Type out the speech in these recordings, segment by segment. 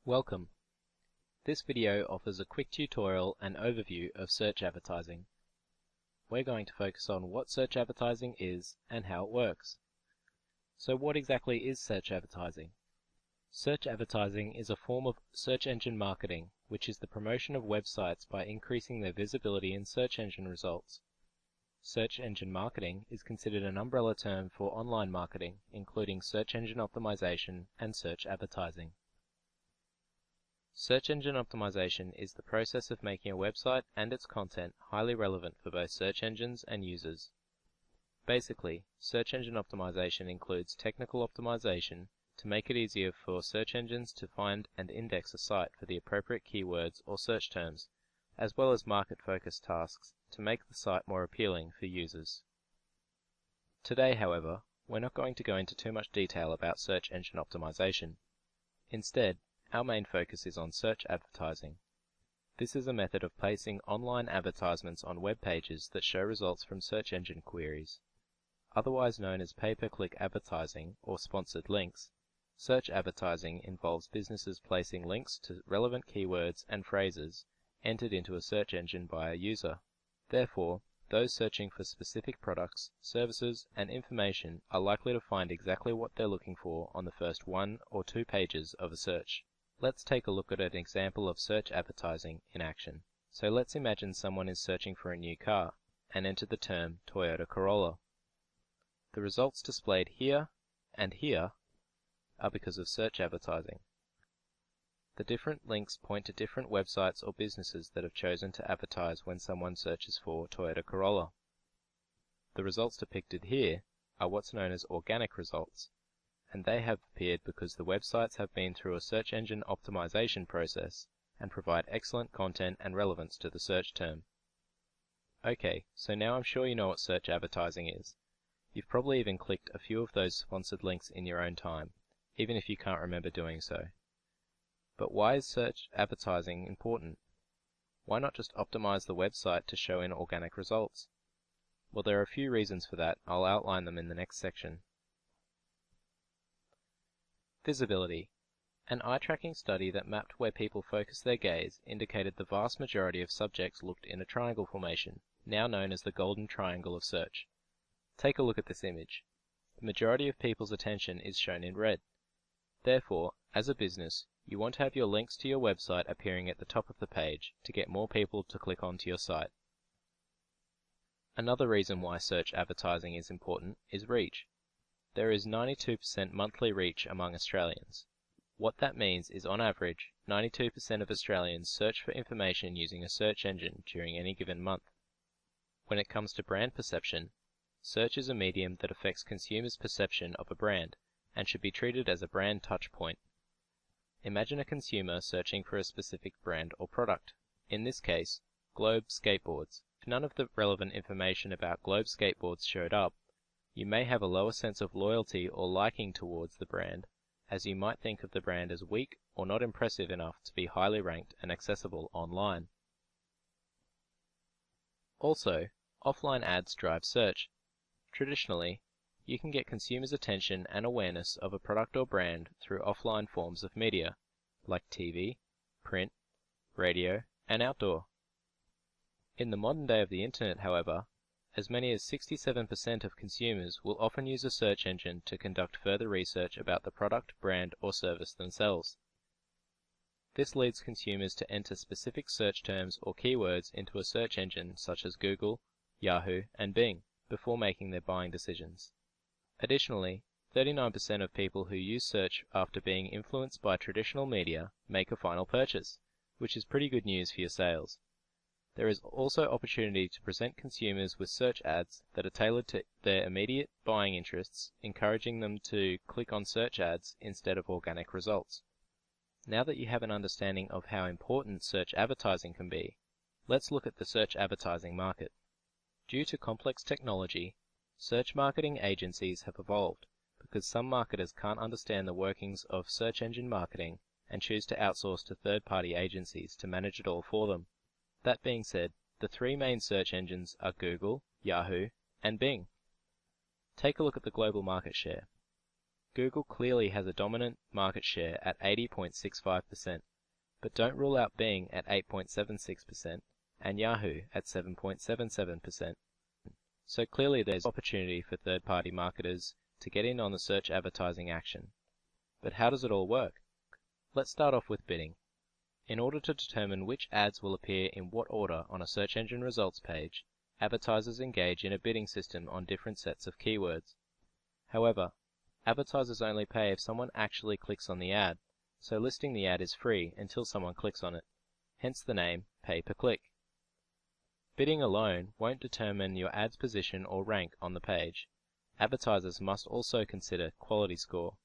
Welcome. This video offers a quick tutorial and overview of search advertising. We're going to focus on what search advertising is and how it works. So what exactly is search advertising? Search advertising is a form of search engine marketing, which is the promotion of websites by increasing their visibility in search engine results. Search engine marketing is considered an umbrella term for online marketing, including search engine optimization and search advertising. Search engine optimization is the process of making a website and its content highly relevant for both search engines and users. Basically, search engine optimization includes technical optimization to make it easier for search engines to find and index a site for the appropriate keywords or search terms, as well as market-focused tasks to make the site more appealing for users. Today, however, we're not going to go into too much detail about search engine optimization. Instead, our main focus is on search advertising. This is a method of placing online advertisements on web pages that show results from search engine queries. Otherwise known as pay-per-click advertising or sponsored links, search advertising involves businesses placing links to relevant keywords and phrases entered into a search engine by a user. Therefore, those searching for specific products, services, and information are likely to find exactly what they're looking for on the first 1 or 2 pages of a search. Let's take a look at an example of search advertising in action. So let's imagine someone is searching for a new car and enter the term Toyota Corolla. The results displayed here and here are because of search advertising. The different links point to different websites or businesses that have chosen to advertise when someone searches for Toyota Corolla. The results depicted here are what's known as organic results, and they have appeared because the websites have been through a search engine optimization process and provide excellent content and relevance to the search term. Okay, so now I'm sure you know what search advertising is. You've probably even clicked a few of those sponsored links in your own time, even if you can't remember doing so. But why is search advertising important? Why not just optimize the website to show in organic results? Well, there are a few reasons for that. I'll outline them in the next section. Visibility. An eye-tracking study that mapped where people focus their gaze indicated the vast majority of subjects looked in a triangle formation, now known as the golden triangle of search. Take a look at this image. The majority of people's attention is shown in red. Therefore, as a business, you want to have your links to your website appearing at the top of the page to get more people to click onto your site. Another reason why search advertising is important is reach. There is 92% monthly reach among Australians. What that means is on average, 92% of Australians search for information using a search engine during any given month. When it comes to brand perception, search is a medium that affects consumers' perception of a brand and should be treated as a brand touch point. Imagine a consumer searching for a specific brand or product. In this case, Globe Skateboards. If none of the relevant information about Globe Skateboards showed up, you may have a lower sense of loyalty or liking towards the brand, as you might think of the brand as weak or not impressive enough to be highly ranked and accessible online. Also, offline ads drive search. Traditionally, you can get consumers' attention and awareness of a product or brand through offline forms of media, like TV, print, radio, and outdoor. In the modern day of the internet, however, as many as 67% of consumers will often use a search engine to conduct further research about the product, brand, or service themselves. This leads consumers to enter specific search terms or keywords into a search engine such as Google, Yahoo, and Bing before making their buying decisions. Additionally, 39% of people who use search after being influenced by traditional media make a final purchase, which is pretty good news for your sales. There is also opportunity to present consumers with search ads that are tailored to their immediate buying interests, encouraging them to click on search ads instead of organic results. Now that you have an understanding of how important search advertising can be, let's look at the search advertising market. Due to complex technology, search marketing agencies have evolved because some marketers can't understand the workings of search engine marketing and choose to outsource to third-party agencies to manage it all for them. That being said, the 3 main search engines are Google, Yahoo, and Bing. Take a look at the global market share. Google clearly has a dominant market share at 80.65%, but don't rule out Bing at 8.76% and Yahoo at 7.77%. So clearly there's opportunity for third-party marketers to get in on the search advertising action. But how does it all work? Let's start off with bidding. In order to determine which ads will appear in what order on a search engine results page, advertisers engage in a bidding system on different sets of keywords. However, advertisers only pay if someone actually clicks on the ad, so listing the ad is free until someone clicks on it, hence the name pay-per-click. Bidding alone won't determine your ad's position or rank on the page. Advertisers must also consider quality score.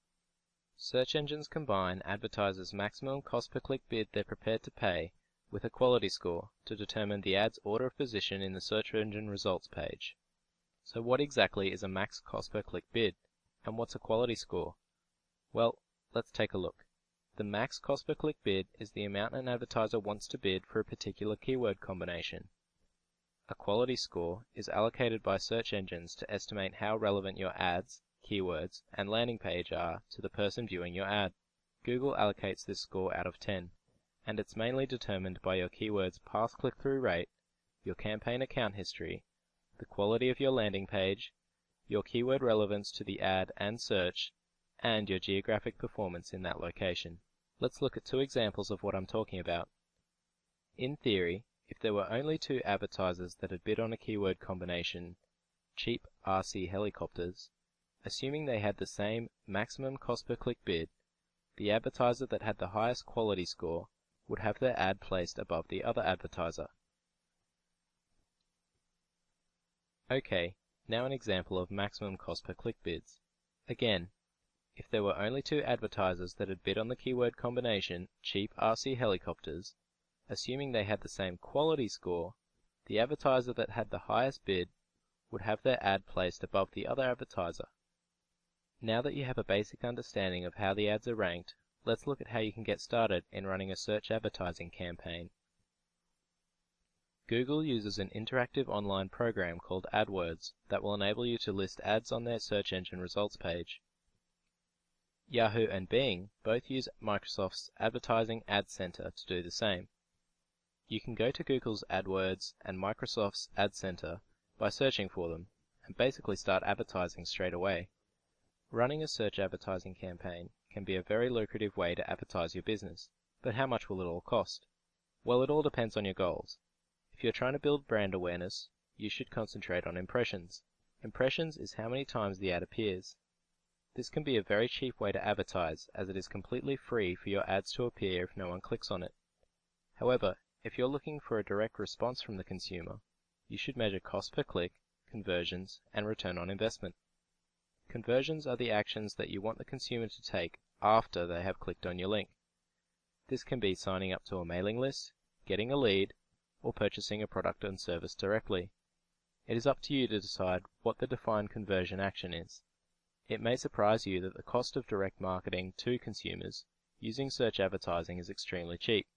Search engines combine advertisers' maximum cost per click bid they're prepared to pay with a quality score to determine the ad's order of position in the search engine results page. So what exactly is a max cost per click bid, and what's a quality score? Well, let's take a look. The max cost per click bid is the amount an advertiser wants to bid for a particular keyword combination. A quality score is allocated by search engines to estimate how relevant your ads, keywords, and landing page are to the person viewing your ad. Google allocates this score out of 10, and it's mainly determined by your keyword's past click-through rate, your campaign account history, the quality of your landing page, your keyword relevance to the ad and search, and your geographic performance in that location. Let's look at two examples of what I'm talking about. In theory, if there were only two advertisers that had bid on a keyword combination, cheap RC helicopters, assuming they had the same maximum cost per click bid, the advertiser that had the highest quality score would have their ad placed above the other advertiser. Okay, now an example of maximum cost per click bids. Again, if there were only two advertisers that had bid on the keyword combination cheap RC helicopters, assuming they had the same quality score, the advertiser that had the highest bid would have their ad placed above the other advertiser. Now that you have a basic understanding of how the ads are ranked, let's look at how you can get started in running a search advertising campaign. Google uses an interactive online program called AdWords that will enable you to list ads on their search engine results page. Yahoo and Bing both use Microsoft's Advertising Ad Center to do the same. You can go to Google's AdWords and Microsoft's Ad Center by searching for them, and basically start advertising straight away. Running a search advertising campaign can be a very lucrative way to advertise your business, but how much will it all cost? Well, it all depends on your goals. If you're trying to build brand awareness, you should concentrate on impressions. Impressions is how many times the ad appears. This can be a very cheap way to advertise, as it is completely free for your ads to appear if no one clicks on it. However, if you're looking for a direct response from the consumer, you should measure cost per click, conversions, and return on investment. Conversions are the actions that you want the consumer to take after they have clicked on your link. This can be signing up to a mailing list, getting a lead, or purchasing a product and service directly. It is up to you to decide what the defined conversion action is. It may surprise you that the cost of direct marketing to consumers using search advertising is extremely cheap.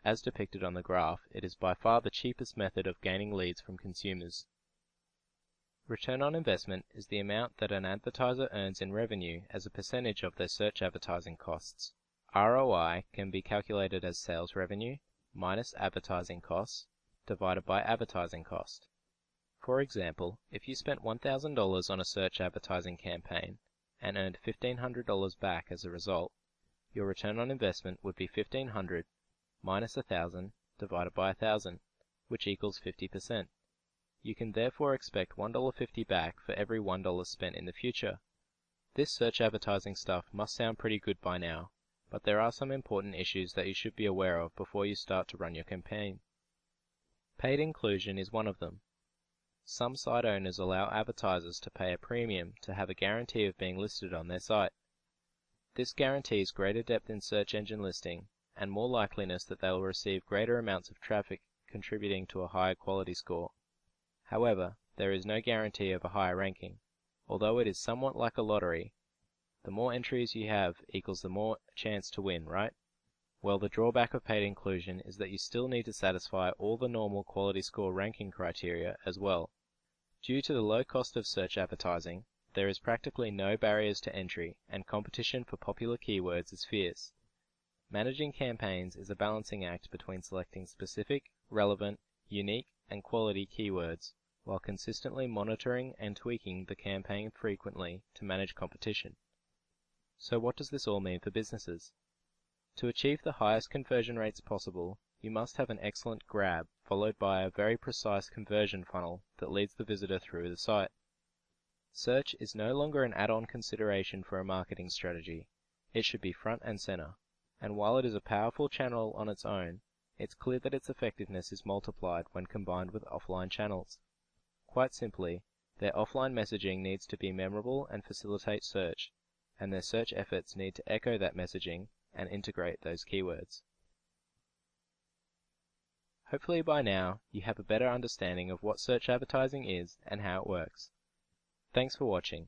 As depicted on the graph, it is by far the cheapest method of gaining leads from consumers. Return on investment is the amount that an advertiser earns in revenue as a percentage of their search advertising costs. ROI can be calculated as sales revenue minus advertising costs divided by advertising cost. For example, if you spent $1,000 on a search advertising campaign and earned $1,500 back as a result, your return on investment would be $1,500 minus 1,000 divided by 1,000, which equals 50%. You can therefore expect $1.50 back for every $1 spent in the future. This search advertising stuff must sound pretty good by now, but there are some important issues that you should be aware of before you start to run your campaign. Paid inclusion is one of them. Some site owners allow advertisers to pay a premium to have a guarantee of being listed on their site. This guarantees greater depth in search engine listing and more likeliness that they will receive greater amounts of traffic, contributing to a higher quality score. However, there is no guarantee of a higher ranking. Although it is somewhat like a lottery, the more entries you have equals the more chance to win, right? Well, the drawback of paid inclusion is that you still need to satisfy all the normal quality score ranking criteria as well. Due to the low cost of search advertising, there is practically no barriers to entry, and competition for popular keywords is fierce. Managing campaigns is a balancing act between selecting specific, relevant, unique, and quality keywords, while consistently monitoring and tweaking the campaign frequently to manage competition. So what does this all mean for businesses? To achieve the highest conversion rates possible, you must have an excellent grab, followed by a very precise conversion funnel that leads the visitor through the site. Search is no longer an add-on consideration for a marketing strategy. It should be front and center. And while it is a powerful channel on its own, it's clear that its effectiveness is multiplied when combined with offline channels. Quite simply, their offline messaging needs to be memorable and facilitate search, and their search efforts need to echo that messaging and integrate those keywords. Hopefully by now, you have a better understanding of what search advertising is and how it works. Thanks for watching.